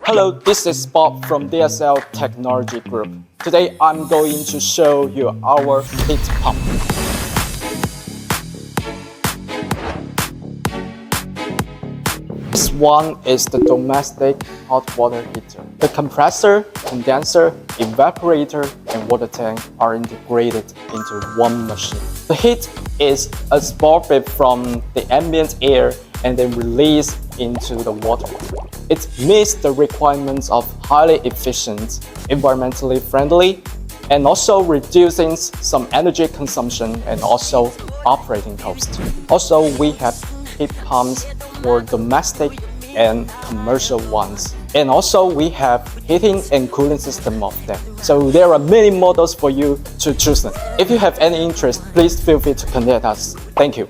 Hello, this is Bob from DSL Technology Group. Today I'm going to show you our heat pump. This one is the domestic hot water heater. The compressor, condenser, evaporator, and water tank are integrated into one machine. The heat is absorbed from the ambient air and then released into the water. It meets the requirements of highly efficient, environmentally friendly, and also reducing some energy consumption and also operating cost. Also, we have heat pumps for domestic and commercial ones. And also we have heating and cooling system of them. So there are many models for you to choose them. If you have any interest, please feel free to contact us. Thank you.